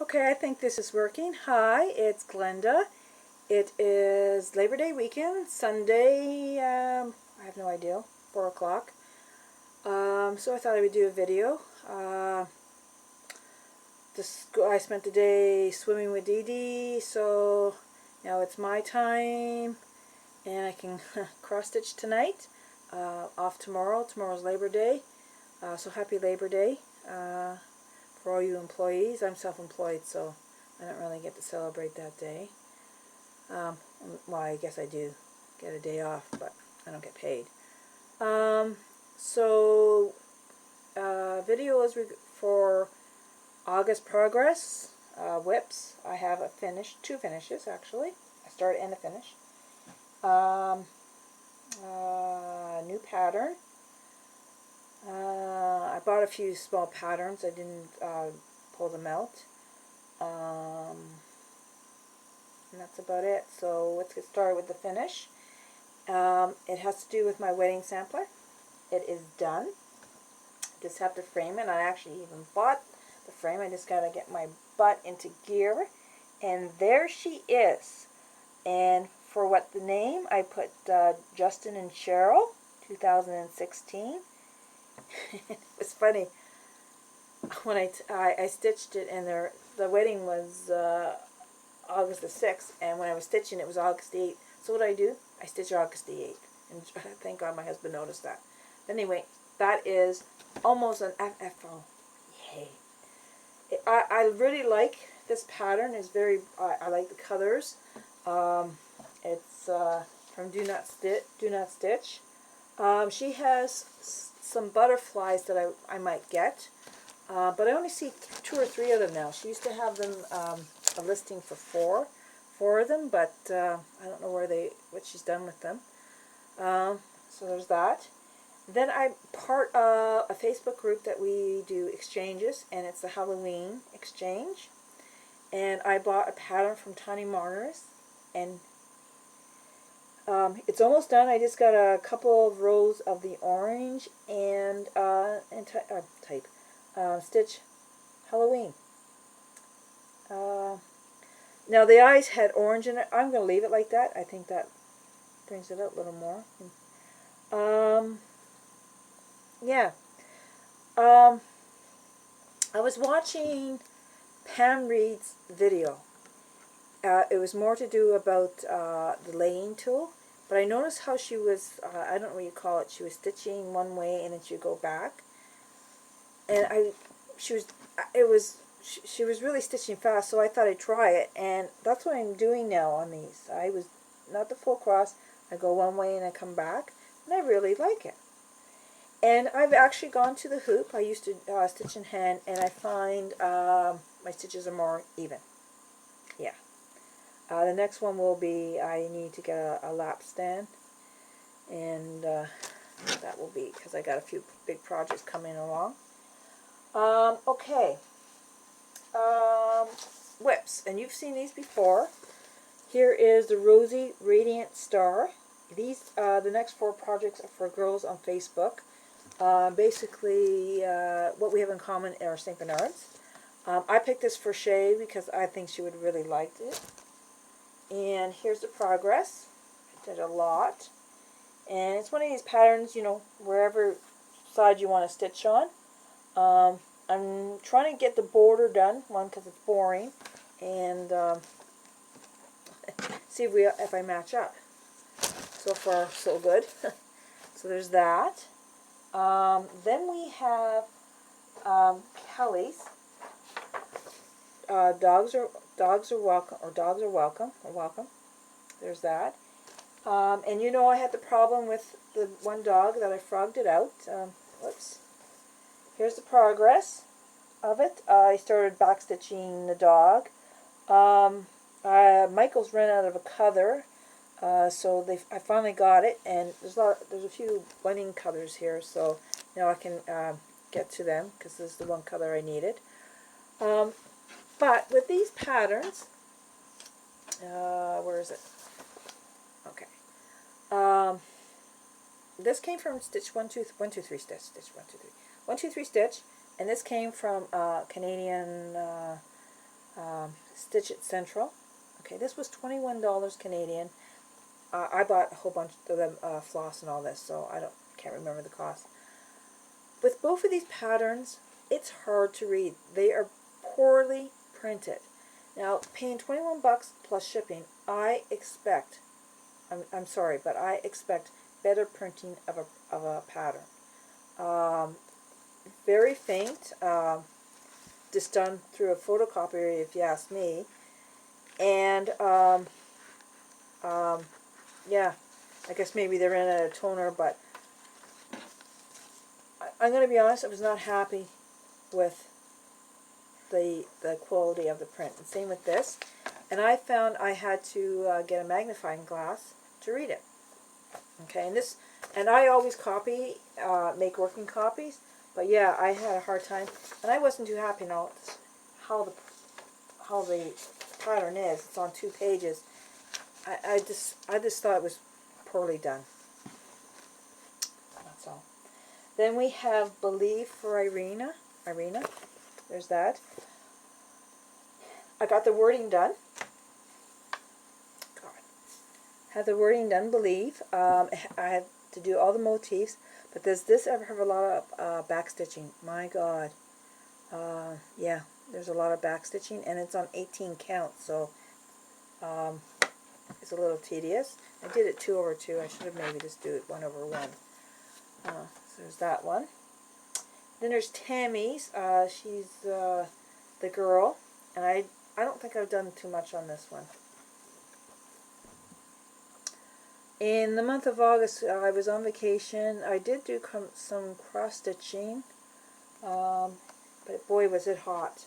Okay, I think this is working. Hi, it's Glenda. It is Labor Day weekend, Sunday, I have no idea, 4 o'clock. So I thought I would do a video. I spent the day swimming with Dee Dee, so now it's my time, and I can cross-stitch tonight. Off tomorrow. Tomorrow's Labor Day, so happy Labor Day. For all you employees. I'm self-employed, so I don't really get to celebrate that day. Well, I guess I do get a day off, but I don't get paid. Video is for August progress. Whips. I have a finish, 2 finishes actually. A start and a finish. New pattern. I bought a few small patterns. I didn't pull them out. And that's about it. So let's get started with the finish. It has to do with my wedding sampler. It is done. Just have to frame it. I actually even bought the frame. I just got to get my butt into gear. And there she is. And for what the name, I put Justin and Cheryl, 2016. It was funny when I stitched it, and the wedding was August the 6th, and when I was stitching it was August the 8th. So what do? I stitched August the 8th, and thank God my husband noticed that. But anyway, that is almost an FFO. Yay! I really like this pattern. It's very I like the colors. It's from Do Not Stitch. She has some butterflies that I might get, but I only see 2 or 3 of them now. She used to have them a listing for 4 of them, but I don't know what she's done with them. So there's that. Then I'm part of a Facebook group that we do exchanges, and it's the Halloween exchange. And I bought a pattern from Tiny Marners, and it's almost done. I just got a couple of rows of the orange and stitch Halloween. Now the eyes had orange in it. I'm going to leave it like that. I think that brings it out a little more. Yeah. I was watching Pam Reed's video. It was more to do about the laying tool, but I noticed how she was, I don't know what you call it, she was stitching one way and then she would go back, and she was really stitching fast, so I thought I'd try it, and that's what I'm doing now on these. I was not the full cross, I go one way and I come back, and I really like it. And I've actually gone to the hoop. I used to stitch in hand, and I find my stitches are more even. Yeah. The next one will be, I need to get a lap stand, and that will be, because I got a few big projects coming along. Okay. Whips, and you've seen these before. Here is the Rosy Radiant Star. These, the next 4 projects are for girls on Facebook. Basically, what we have in common are St. Bernards. I picked this for Shay because I think she would really like it. And here's the progress. I did a lot. And it's one of these patterns, you know, wherever side you want to stitch on. I'm trying to get the border done, one, because it's boring, and see if I match up. So far, so good. So there's that. Then we have Kelly's. Dogs are welcome. There's that. And you know I had the problem with the one dog that I frogged it out. Whoops. Here's the progress of it. I started backstitching the dog. Michael's ran out of a color, so I finally got it, and there's a few bunning colors here, so now I can get to them because this is the one color I needed. But with these patterns, where is it? Okay. This came from stitch 1, 2, 3 stitch. Stitch 1, 2, 3. 1, 2, 3 stitch, and this came from Canadian Stitch It Central. Okay, this was $21 Canadian. I bought a whole bunch of them, floss and all this, so can't remember the cost. With both of these patterns, it's hard to read. They are poorly printed. Now, paying 21 bucks plus shipping, I expect, I'm sorry, but I expect better printing of a pattern. Very faint, just done through a photocopier, if you ask me. And yeah, I guess maybe they ran out of toner, but I'm going to be honest, I was not happy with the quality of the print. And same with this. And I found I had to get a magnifying glass to read it. Okay, and I always copy, make working copies, but yeah, I had a hard time, and I wasn't too happy now how the pattern is. It's on 2 pages. I just thought it was poorly done. That's all. Then we have Believe for Irena. There's that. I got the wording done. Had the wording done, Believe. I had to do all the motifs, but does this ever have a lot of back stitching? My God. Yeah, there's a lot of back stitching, and it's on 18 counts, so it's a little tedious. I did it 2 over 2. I should have maybe just do it 1 over 1. So there's that one. Then there's Tammy's. She's the girl, and I don't think I've done too much on this one. In the month of August, I was on vacation. I did do some cross-stitching, but boy, was it hot.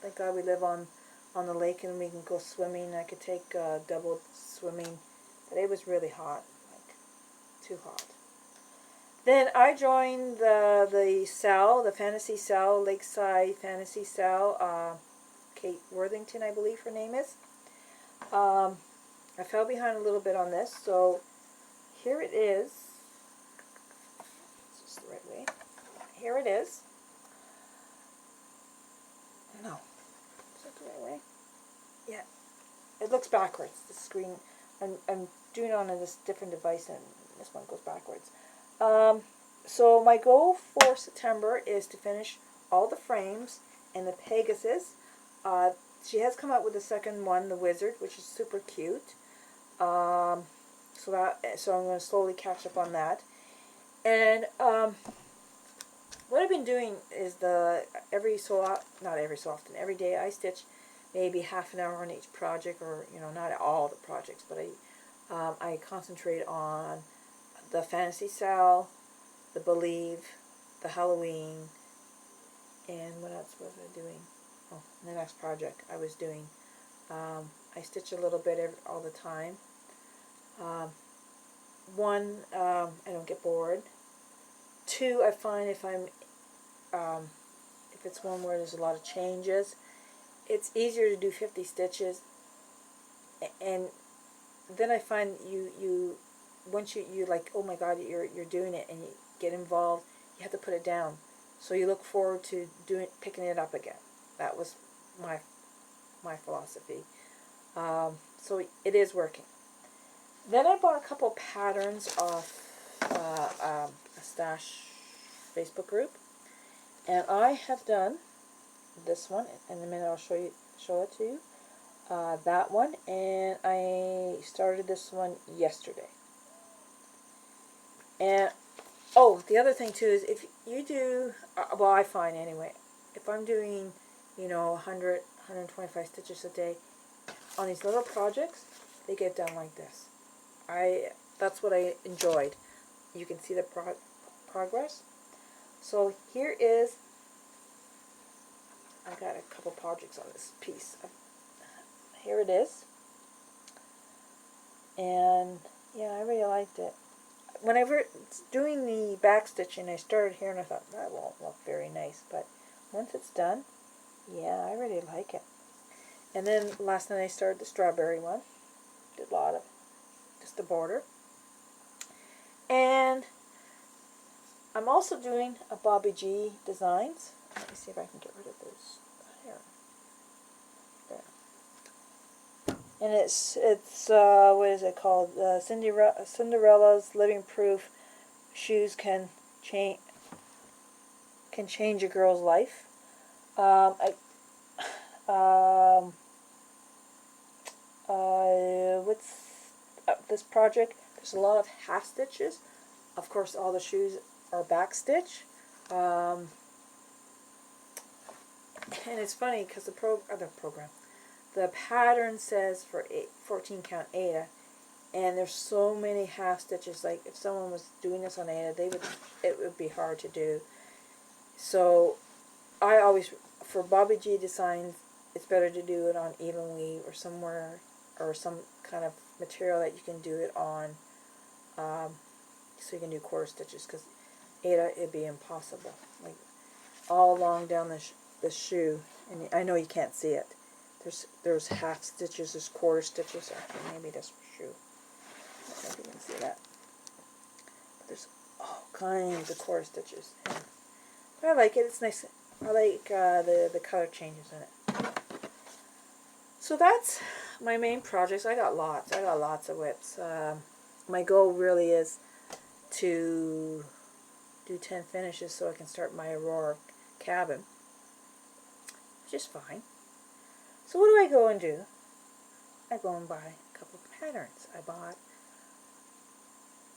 Thank God we live on the lake and we can go swimming. I could take double swimming, but it was really hot, like too hot. Then I joined the cell, the Fantasy Cell, Lakeside Fantasy Cell. Kate Worthington, I believe her name is. I fell behind a little bit on this, so here it is. Is this the right way? Here it is. No. Is that the right way? Yeah. It looks backwards. The screen, I'm doing it on this different device, and this one goes backwards. So my goal for September is to finish all the frames and the Pegasus. She has come out with the second one, the Wizard, which is super cute. So I'm going to slowly catch up on that. And what I've been doing is every day I stitch maybe half an hour on each project, or not all the projects, but I concentrate on the Fantasy Cell, the Believe, the Halloween, and what else was I doing? Oh, the next project I was doing. I stitch a little bit all the time. One, I don't get bored. 2, I find if it's one where there's a lot of changes, it's easier to do 50 stitches, and then I find once you like, oh my God, you're doing it, and you get involved, you have to put it down. So you look forward to picking it up again. That was my philosophy. So it is working. Then I bought a couple patterns off a Stash Facebook group, and I have done this one. In a minute, I'll show it to you. That one, and I started this one yesterday. And oh, the other thing too is if you do, well, I find anyway, if I'm doing 100, 125 stitches a day on these little projects, they get done like this. That's what I enjoyed. You can see the progress. So here is, I got a couple projects on this piece. Here it is. And yeah, I really liked it. Whenever doing the back stitching, I started here and I thought, that won't look very nice. But once it's done, yeah, I really like it. And then last night I started the strawberry one. Did a lot of just the border. And I'm also doing a Bobby G Designs. Let me see if I can get rid of this hair. and it's what is it called? Cinderella's Living Proof Shoes change can change a girl's life. I what's this project? There's a lot of half stitches. Of course, all the shoes are back stitch. And it's funny because the pattern says for 14 count Ada, and there's so many half stitches. Like if someone was doing this on Ada, it would be hard to do. So I always, for Bobby G designs, it's better to do it on even weave or somewhere, or some kind of material that you can do it on, so you can do quarter stitches, because Ada, it'd be impossible. Like all along down the shoe, and I know you can't see it. There's half stitches, there's quarter stitches. Actually, maybe this shoe. I don't know if you can see that. But there's all kinds of quarter stitches. And I like it. It's nice. I like the color changes in it. So that's my main projects. I got lots. I got lots of whips. My goal really is to do 10 finishes so I can start my Aurora Cabin, which is fine. So what do I go and do? I go and buy a couple of patterns.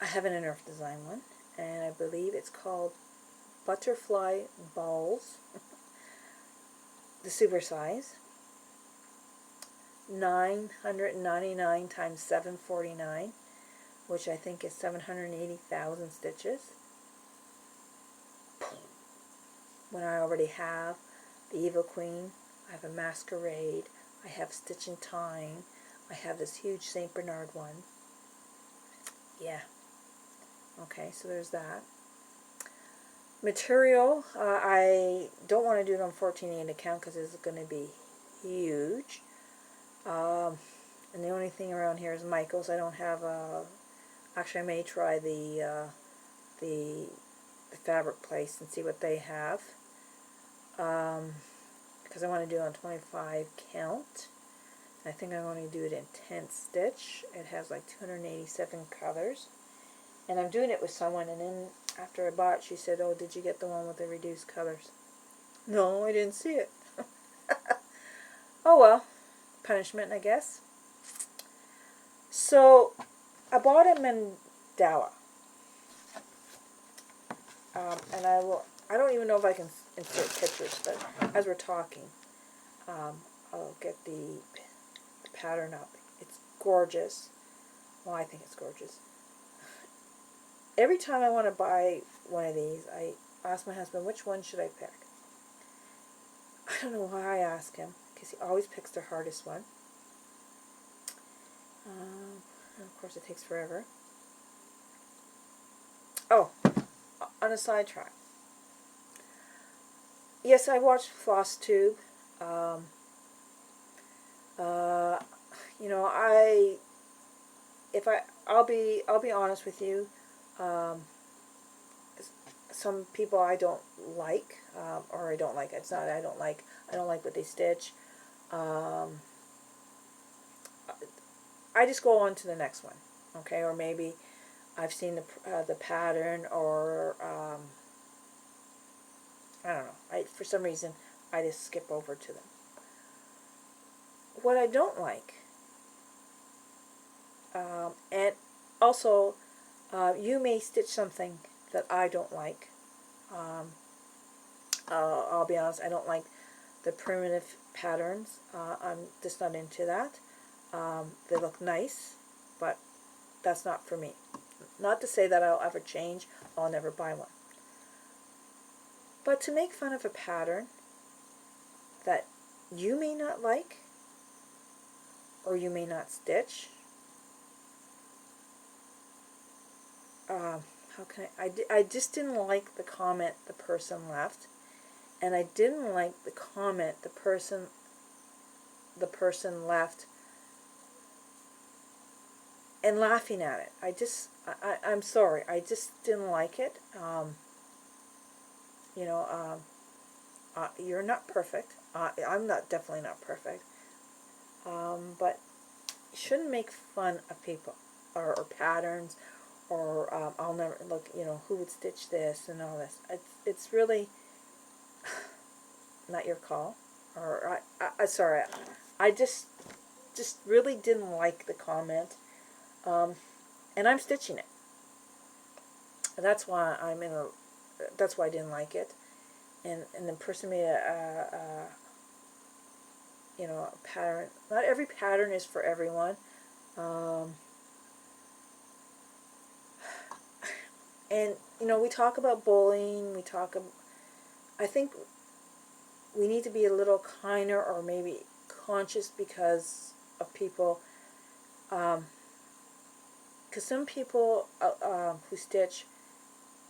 I have an Earth Design one, and I believe it's called Butterfly Balls, the super size, 999 times 749, which I think is 780,000 stitches, when I already have the Evil Queen, I have a Masquerade, I have Stitch in Time, I have this huge St. Bernard one. Yeah. Okay, so there's that. Material, I don't want to do it on 14.8 count because it's going to be huge. And the only thing around here is Michael's. I don't have actually I may try the fabric place and see what they have. Because I want to do it on 25 count. I think I'm going to do it in 10 stitch. It has like 287 colors. And I'm doing it with someone, and then after I bought it, she said, "Oh, did you get the one with the reduced colors?" No, I didn't see it. Oh well, punishment, I guess. So I bought him in Dowa. And I don't even know if I can insert pictures, but as we're talking, I'll get the pattern up. It's gorgeous. Well, I think it's gorgeous. Every time I want to buy one of these, I ask my husband, which one should I pick? I don't know why I ask him, because he always picks the hardest one. And of course it takes forever. Oh, on a sidetrack. Yes, I watched Flosstube. You know, I'll be honest with you. Some people I don't like, or I don't like. It's not I don't like what they stitch. I just go on to the next one, okay? Or maybe I've seen the pattern, or I don't know. For some reason I just skip over to them. What I don't like, and also you may stitch something that I don't like. I'll be honest, I don't like the primitive patterns. I'm just not into that. They look nice, but that's not for me. Not to say that I'll ever change, I'll never buy one. But to make fun of a pattern that you may not like, or you may not stitch, how can I just didn't like the comment the person left, and I didn't like the comment the person left and laughing at it. I'm sorry, I just didn't like it. You know, you're not perfect. I'm definitely not perfect. But shouldn't make fun of people or patterns, or I'll never look, you know, who would stitch this and all this. It's really not your call. Or sorry, I just really didn't like the comment, and I'm stitching it. That's why that's why I didn't like it, and the person made you know, a pattern. Not every pattern is for everyone. And, you know, we talk about bullying, I think we need to be a little kinder, or maybe conscious, because of people, because some people who stitch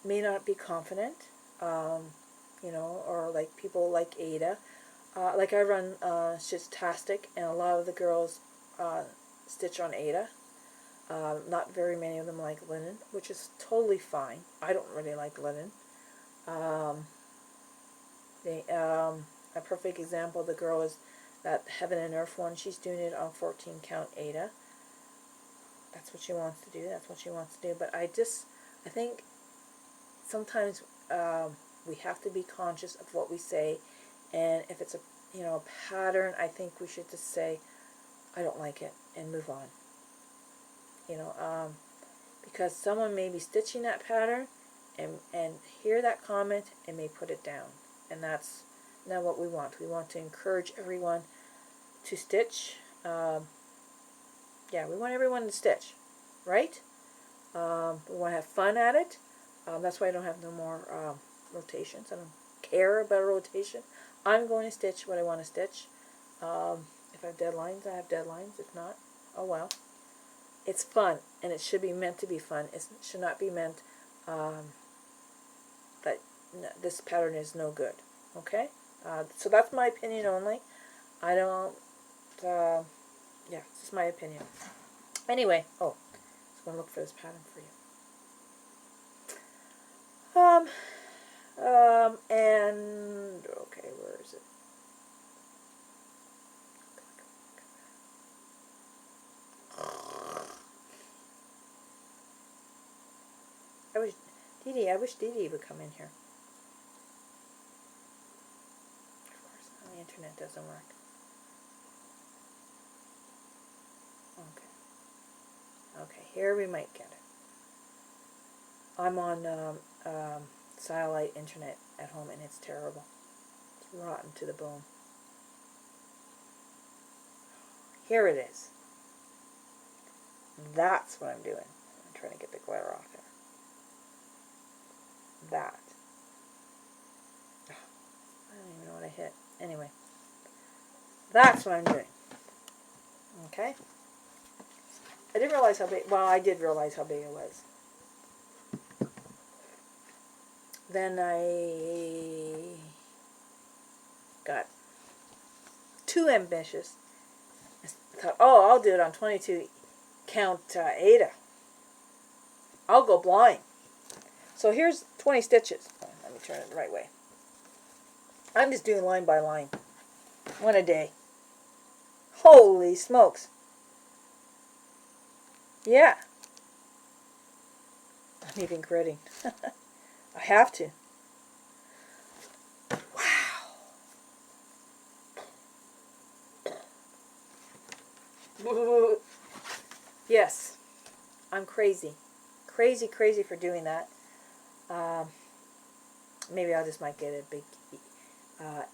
may not be confident, you know, or like people like Ada. Like I run Stitchtastic, and a lot of the girls stitch on Ada. Not very many of them like linen, which is totally fine. I don't really like linen. A perfect example, the girl is that Heaven and Earth one. She's doing it on 14 count Ada. That's what she wants to do. That's what she wants to do. But I think sometimes we have to be conscious of what we say, and if it's a, you know, a pattern, I think we should just say, I don't like it, and move on. You know, because someone may be stitching that pattern and hear that comment and may put it down, and that's not what we want. We want to encourage everyone to stitch. Yeah, we want everyone to stitch, right? We want to have fun at it. That's why I don't have no more rotations. I don't care about a rotation. I'm going to stitch what I want to stitch. If I have deadlines, I have deadlines. If not, oh well. It's fun, and it should be meant to be fun. It should not be meant that this pattern is no good. Okay? So that's my opinion only. I don't, yeah, it's just my opinion. Anyway, oh, I'm going to look for this pattern for you. And, okay, where is it? I wish Dee Dee would come in here. Of course, the internet doesn't work. Okay, here we might get it. I'm on satellite internet at home, and it's terrible. It's rotten to the bone. Here it is. That's what I'm doing. I'm trying to get the glare off here. That. Oh, I don't even know what I hit. Anyway. That's what I'm doing. Okay? I didn't realize how big, well, I did realize how big it was. Then I got too ambitious. I thought, oh, I'll do it on 22 count Ada. I'll go blind. So here's 20 stitches. Oh, let me turn it the right way. I'm just doing line by line. One a day. Holy smokes. Yeah. I'm even gritting. I have to. Wow. Yes. I'm crazy. Crazy for doing that. Maybe I just might get a big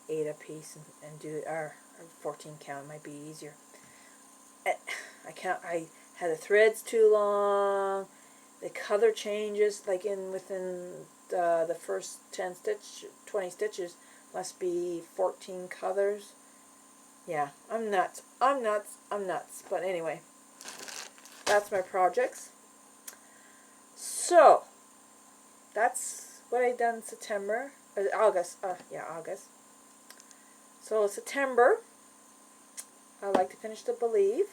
Ada piece and do it, or 14 count. Might be easier. I had the threads too long. The color changes, like within the first 20 stitches must be 14 colors. Yeah, I'm nuts. But anyway, that's my projects. So, that's what I done in September. August. August. So, September, I like to finish the Believe.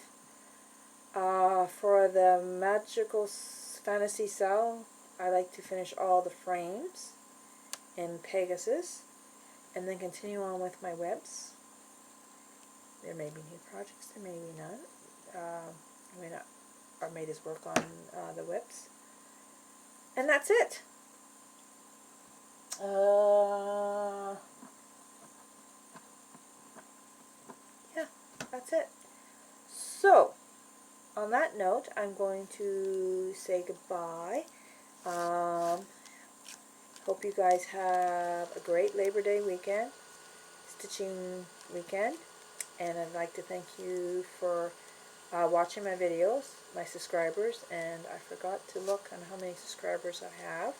For the Magical Fantasy Cell, I like to finish all the frames in Pegasus, and then continue on with my webs. There may be new projects, there may be none. Irena, our maid, is work on the whips. And that's it. Yeah, that's it. So, on that note, I'm going to say goodbye. Hope you guys have a great Labor Day weekend, stitching weekend, and I'd like to thank you for watching my videos, my subscribers, and I forgot to look on how many subscribers I have.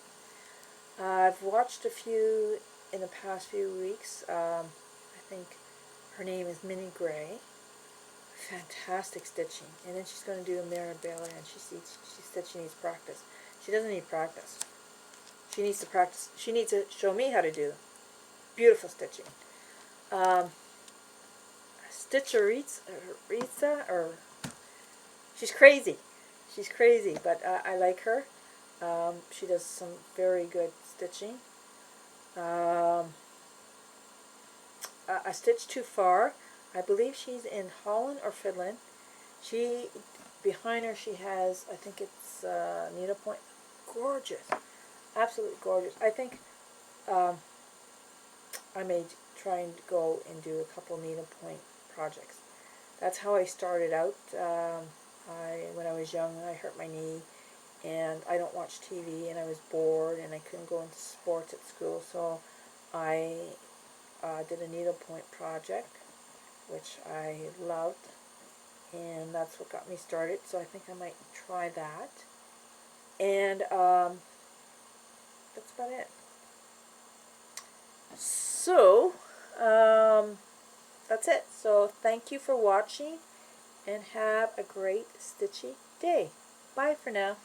I've watched a few in the past few weeks. I think her name is Minnie Gray. Fantastic stitching. And then she's going to do a Marabella, and she said she needs practice. She doesn't need practice. She needs to practice. She needs to show me how to do beautiful stitching. Stitcheritza, or she's crazy. She's crazy, but I like her. She does some very good stitching. I stitched too far. I believe she's in Holland or Finland. Behind her she has, I think it's needlepoint. Gorgeous. Absolutely gorgeous. I think I may try and go and do a couple needlepoint projects. That's how I started out. When I was young, I hurt my knee, and I don't watch TV, and I was bored, and I couldn't go into sports at school, so I did a needlepoint project, which I loved, and that's what got me started, so I think I might try that. And that's about it. So, that's it. So, thank you for watching, and have a great stitchy day. Bye for now.